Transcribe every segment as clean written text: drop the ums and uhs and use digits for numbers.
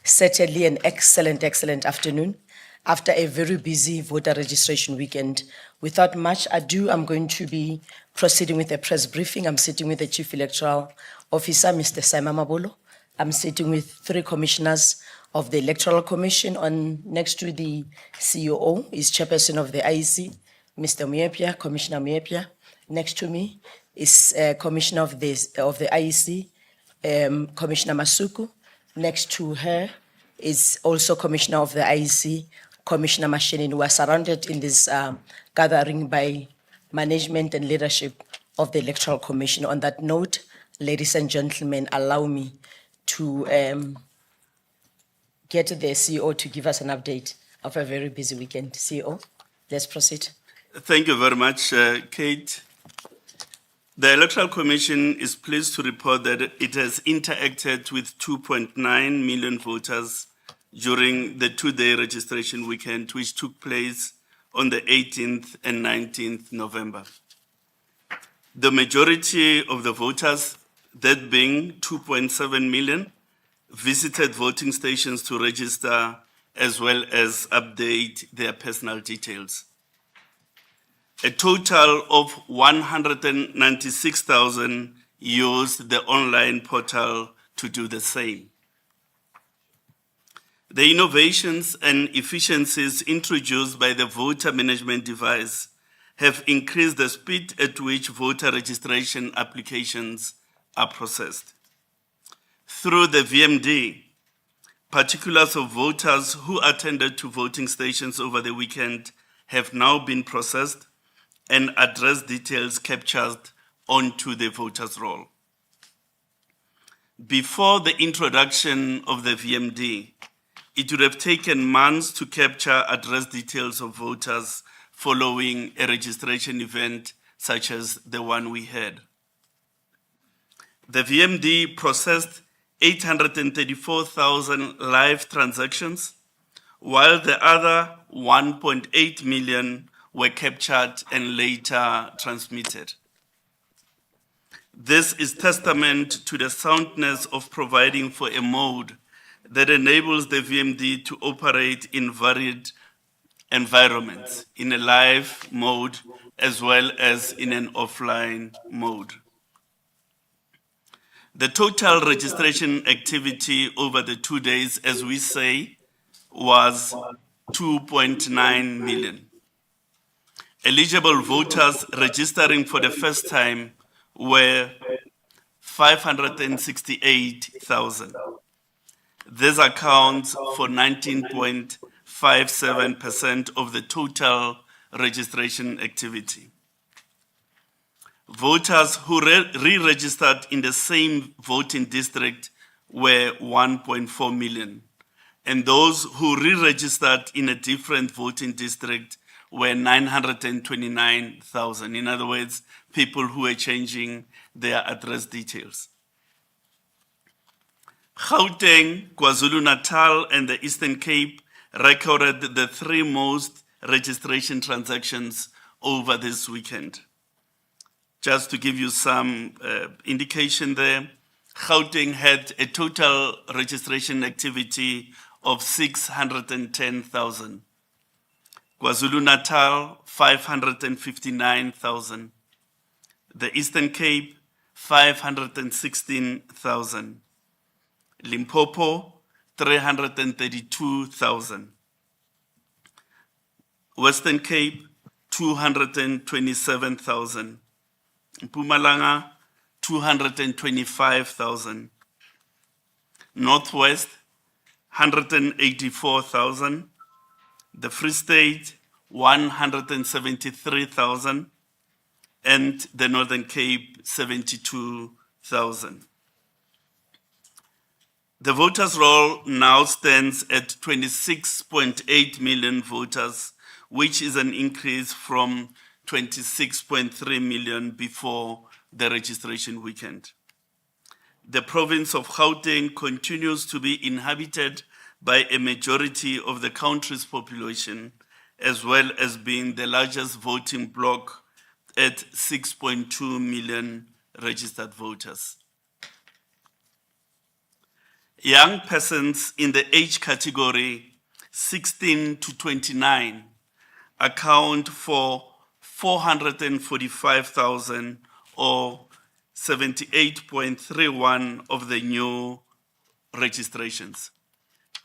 Certainly an excellent afternoon. After a very busy voter registration weekend, without much ado, I'm going to be proceeding with a press briefing. I'm sitting with the Chief Electoral Officer, Mr. Simon Mabolo. I'm sitting with 3 commissioners of the Electoral Commission. Next to the COO is Chairperson of the IEC, Mr. Muepia, Commissioner Muepia. Next to me is Commissioner of the IEC, Commissioner Masuku. Next to her is also Commissioner of the IEC, Commissioner Mashenin. We are surrounded in this gathering by management and leadership of the Electoral Commission. On that note, ladies and gentlemen, allow me to get the CEO to give us an update of a very busy weekend. CEO, let's proceed. Thank you very much, Kate. The Electoral Commission is pleased to report that it has interacted with 2.9 million voters during the 2-day registration weekend, which took place on the 18th and 19th November. The majority of the voters, that being 2.7 million, visited voting stations to register as well as update their personal details. A total of 196,000 used the online portal to do the same. The innovations and efficiencies introduced by the voter management device have increased the speed at which voter registration applications are processed. Through the VMD, particulars of voters who attended to voting stations over the weekend have now been processed and address details captured onto the voter's roll. Before the introduction of the VMD, it would have taken months to capture address details of voters following a registration event such as the one we had. The VMD processed 834,000 live transactions, while the other 1.8 million were captured and later transmitted. This is testament to the soundness of providing for a mode that enables the VMD to operate in varied environments, in a live mode as well as in an offline mode. The total registration activity over the 2 days, as we say, was 2.9 million. Eligible voters registering for the first time were 568,000. This accounts for 19.57% of the total registration activity. Voters who re-registered in the same voting district were 1.4 million, and those who re-registered in a different voting district were 929,000. In other words, people who were changing their address details. Gauteng, KwaZulu-Natal, and the Eastern Cape recorded the 3 most registration transactions over this weekend. Just to give you some indication there, Gauteng had a total registration activity of 610,000. KwaZulu-Natal, 559,000. The Eastern Cape, 516,000. Limpopo, 332,000. Western Cape, 227,000. Mpumalanga, 225,000. Northwest, 184,000. The Free State, 173,000. And the Northern Cape, 72,000. The voters' roll now stands at 26.8 million voters, which is an increase from 26.3 million before the registration weekend. The province of Gauteng continues to be inhabited by a majority of the country's population, as well as being the largest voting bloc at 6.2 million registered voters. young persons in the age category 16 to 29 account for 445,000 or 78.31 of the new registrations.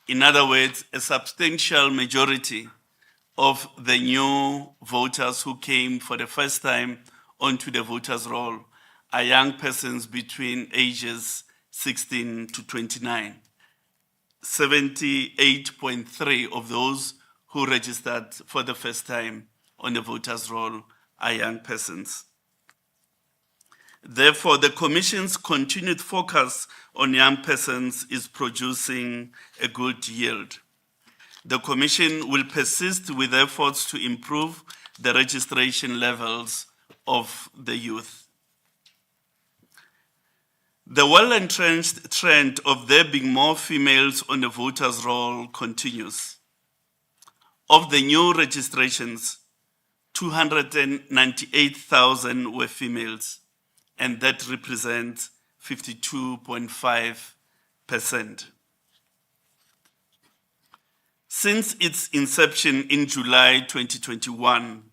In other words, a substantial majority of the new voters who came for the first time onto the voters' roll are young persons between ages 16 to 29. 78.3 of those who registered for the first time on the voters' roll are young persons. Therefore, the Commission's continued focus on young persons is producing a good yield. The Commission will persist with efforts to improve the registration levels of the youth. The well-entrenched trend of there being more females on the voters' roll continues. Of the new registrations, 298,000 were females, and that represents 52.5%. Since its inception in July 2021,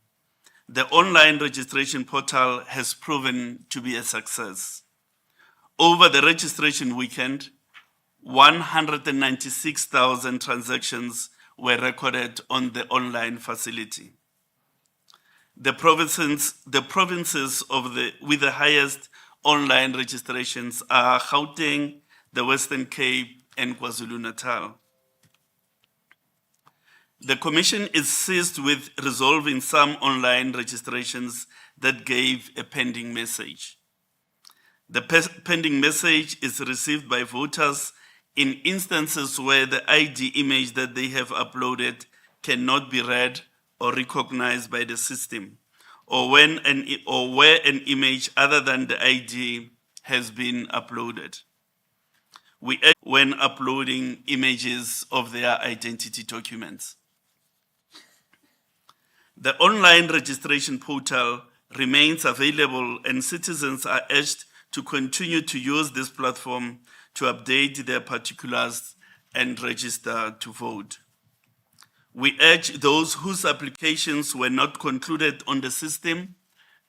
the online registration portal has proven to be a success. Over the registration weekend, 196,000 transactions were recorded on the online facility. The provinces with the highest online registrations are Gauteng, the Western Cape, and KwaZulu-Natal. The Commission is seized with resolving some online registrations that gave a pending message. The pending message is received by voters in instances where the ID image that they have uploaded cannot be read or recognized by the system, or where an image other than the ID has been uploaded. We urge when uploading images of their identity documents. The online registration portal remains available, and citizens are urged to continue to use this platform to update their particulars and register to vote. We urge those whose applications were not concluded on the system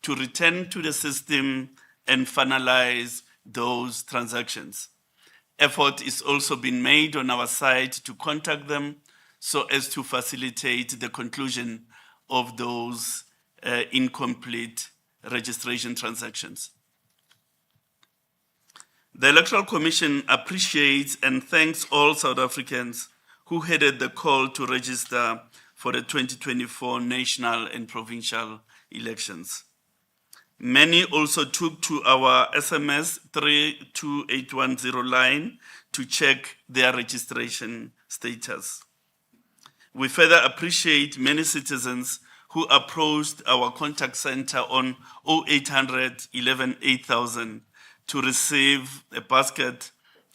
to return to the system and finalize those transactions. Effort is also being made on our side to contact them so as to facilitate the conclusion of those incomplete registration transactions. The Electoral Commission appreciates and thanks all South Africans who heeded the call to register for the 2024 national and provincial elections. Many also took to our SMS 32810 line to check their registration status. We further appreciate many citizens who approached our contact center on 0800 11 8000 to receive a basket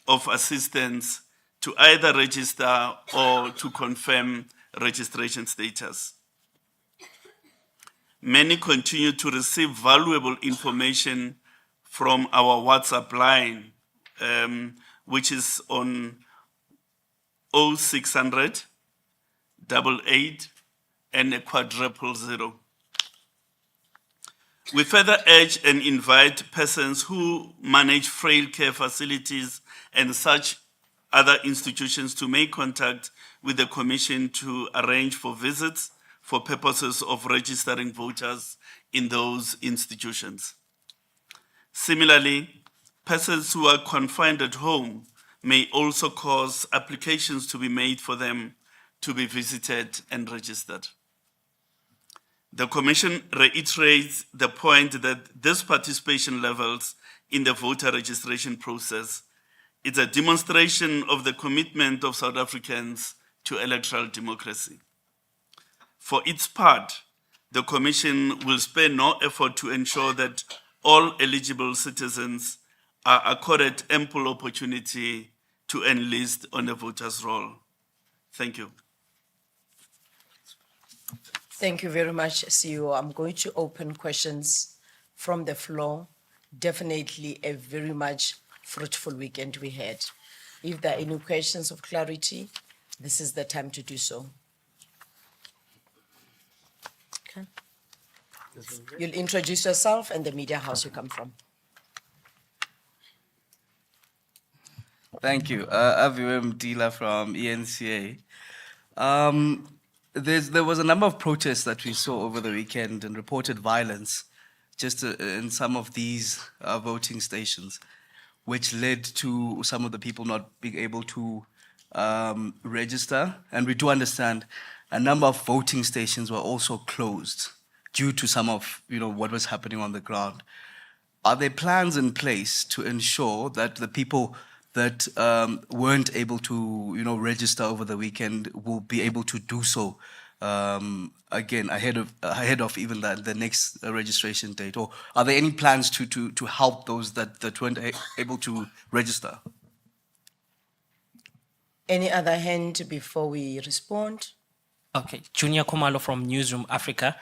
of assistance to either register or to confirm registration status. Many continue to receive valuable information from our WhatsApp line, which is on 0600 88 and a 000. We further urge and invite persons who manage frail care facilities and such other institutions to make contact with the Commission to arrange for visits for purposes of registering voters in those institutions. Similarly, persons who are confined at home may also cause applications to be made for them to be visited and registered. The Commission reiterates the point that these participation levels in the voter registration process is a demonstration of the commitment of South Africans to electoral democracy. For its part, the Commission will spare no effort to ensure that all eligible citizens are accorded ample opportunity to enlist on the voters' roll. Thank you. Thank you very much, CEO. I'm going to open questions from the floor. Definitely a very much fruitful weekend we had. If there are any questions of clarity, this is the time to do so. Okay. You'll introduce yourself and the media house you come from. Thank you. Aviwem Dila from ENCA. There was a number of protests that we saw over the weekend and reported violence just in some of these voting stations, which led to some of the people not being able to register. And we do understand a number of voting stations were also closed due to some of what was happening on the ground. Are there plans in place to ensure that the people that weren't able to, register over the weekend will be able to do so again ahead of even the next registration date? Or are there any plans to help those that weren't able to register? Any other hand before we respond? Okay, Junior Kumalo from Newsroom Africa.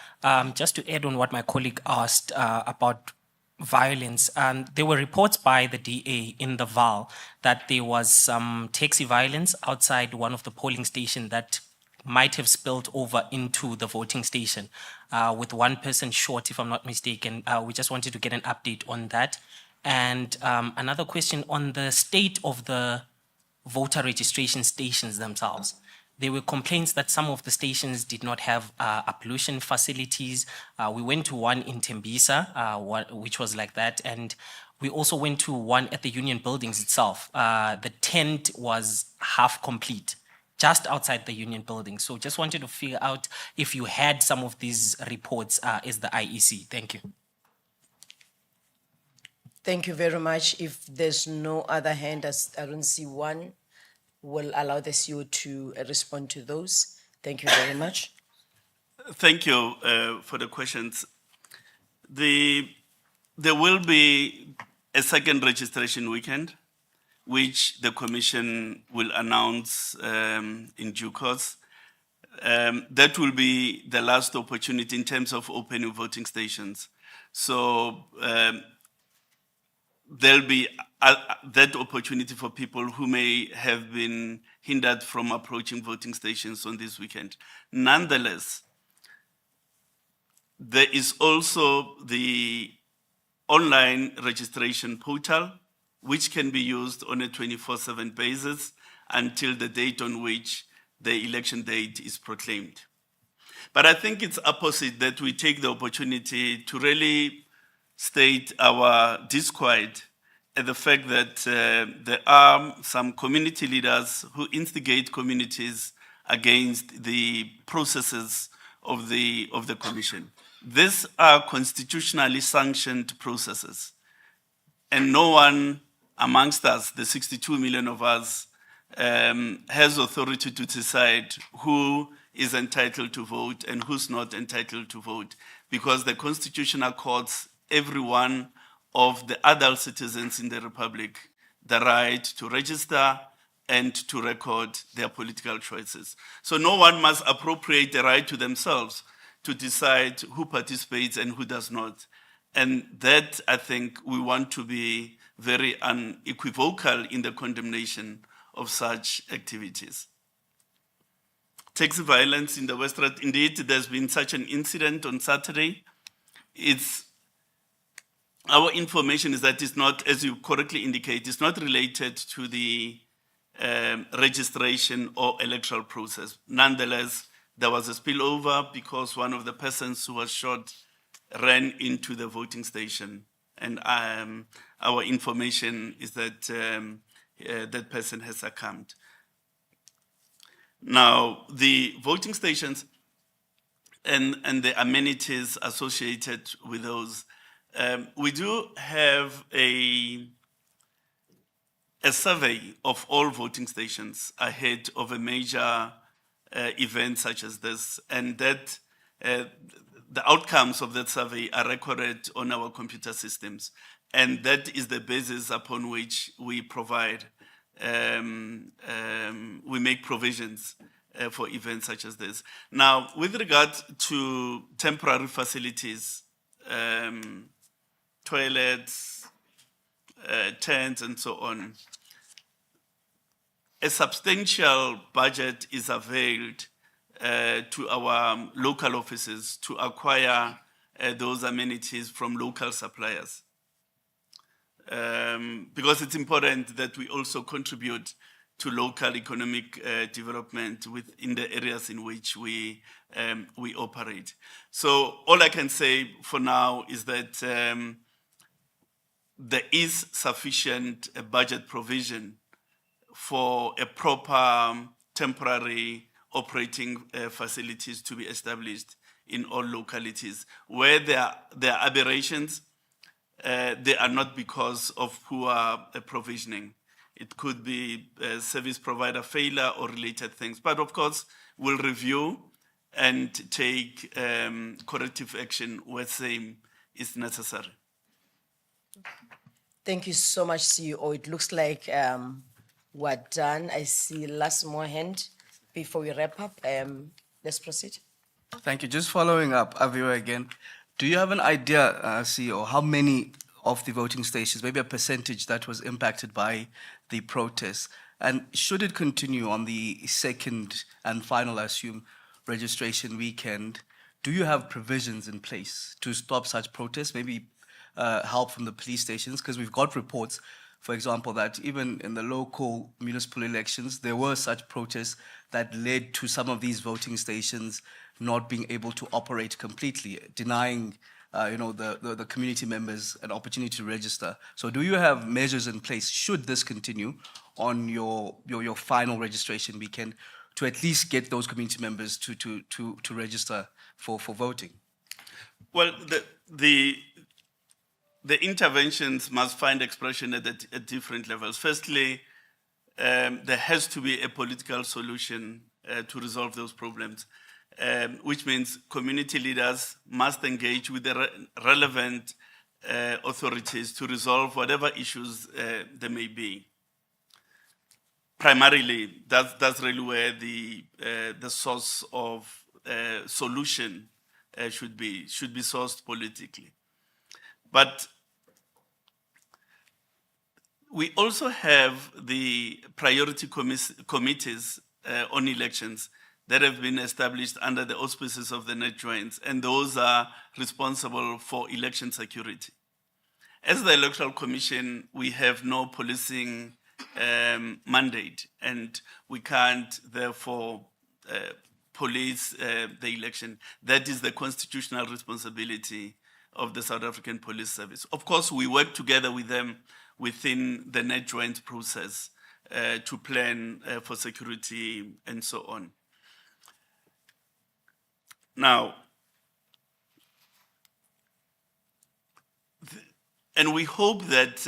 Just to add on what my colleague asked about violence, there were reports by the DA in the VAL that there was some taxi violence outside one of the polling stations that might have spilled over into the voting station, with one person shot, if I'm not mistaken. We just wanted to get an update on that. And another question on the state of the voter registration stations themselves. There were complaints that some of the stations did not have pollution facilities. We went to one in Tembisa, which was like that. And we also went to one at the Union Buildings itself. The tent was half complete, just outside the Union Building. So just wanted to figure out if you had some of these reports as the IEC. Thank you. Thank you very much. If there's no other hand, as I don't see one, we'll allow the CEO to respond to those. Thank you very much. Thank you for the questions. There will be a second registration weekend, which the Commission will announce in due course. That will be the last opportunity in terms of opening voting stations. So there'll be that opportunity for people who may have been hindered from approaching voting stations on this weekend. Nonetheless, there is also the online registration portal, which can be used on a 24/7 basis until the date on which the election date is proclaimed. But I think it's opposite that we take the opportunity to really state our disquiet at the fact that there are some community leaders who instigate communities against the processes of the Commission. These are constitutionally sanctioned processes, and no one amongst us, the 62 million of us, has authority to decide who is entitled to vote and who's not entitled to vote, because the Constitution accords every one of the adult citizens in the Republic the right to register and to record their political choices. So no one must appropriate the right to themselves to decide who participates and who does not. And that, I think, we want to be very unequivocal in the condemnation of such activities. Taxi violence in the Western, indeed, there's been such an incident on Saturday. Our information is that it's not, as you correctly indicate, it's not related to the registration or electoral process. Nonetheless, there was a spillover because one of the persons who was shot ran into the voting station. And our information is that that person has succumbed. Now, the voting stations and the amenities associated with those, we do have a survey of all voting stations ahead of a major event such as this, and that the outcomes of that survey are recorded on our computer systems, and that is the basis upon which we provide, we make provisions for events such as this. Now, with regard to temporary facilities, toilets, tents, and so on, a substantial budget is availed to our local offices to acquire those amenities from local suppliers. Because it's important that we also contribute to local economic development within the areas in which we operate. So all I can say for now is that there is sufficient budget provision for a proper temporary operating facilities to be established in all localities. Where there are aberrations, they are not because of poor provisioning. It could be service provider failure or related things. But of course, we'll review and take corrective action where same is necessary. Thank you so much, CEO. It looks like we're done. I see last more hand before we wrap up. Let's proceed. Thank you. Just following up, Aviwa again, do you have an idea, CEO, how many of the voting stations, maybe a percentage that was impacted by the protests? And should it continue on the second and final, I assume, registration weekend, do you have provisions in place to stop such protests, maybe help from the police stations? Because we've got reports, for example, that even in the local municipal elections, there were such protests that led to some of these voting stations not being able to operate completely, denying the community members an opportunity to register. So do you have measures in place, should this continue on your final registration weekend, to at least get those community members to register for voting? Well, the interventions must find expression at different levels. Firstly, there has to be a political solution to resolve those problems, which means community leaders must engage with the relevant authorities to resolve whatever issues there may be. Primarily, that's really where the source of solution should be sourced politically. But we also have the priority committees on elections that have been established under the auspices of the net joints, and those are responsible for election security. As the Electoral Commission, we have no policing mandate, and we can't therefore police the election. That is the constitutional responsibility of the South African Police Service. Of course, we work together with them within the net joint process to plan for security and so on. Now, and we hope that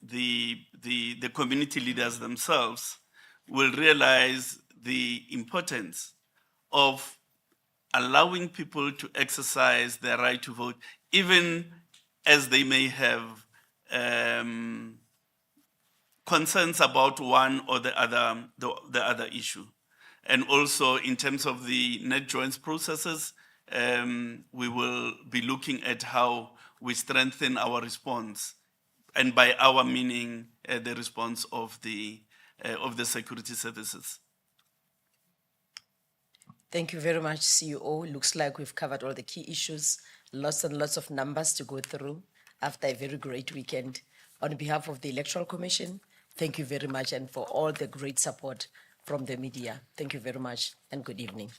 the community leaders themselves will realize the importance of allowing people to exercise their right to vote, even as they may have concerns about one or the other issue. And also in terms of the net joints processes, we will be looking at how we strengthen our response, and by our meaning the response of the security services. Thank you very much, CEO. Looks like we've covered all the key issues, lots and lots of numbers to go through after a very great weekend. On behalf of the Electoral Commission, thank you very much, and for all the great support from the media. Thank you very much, and good evening.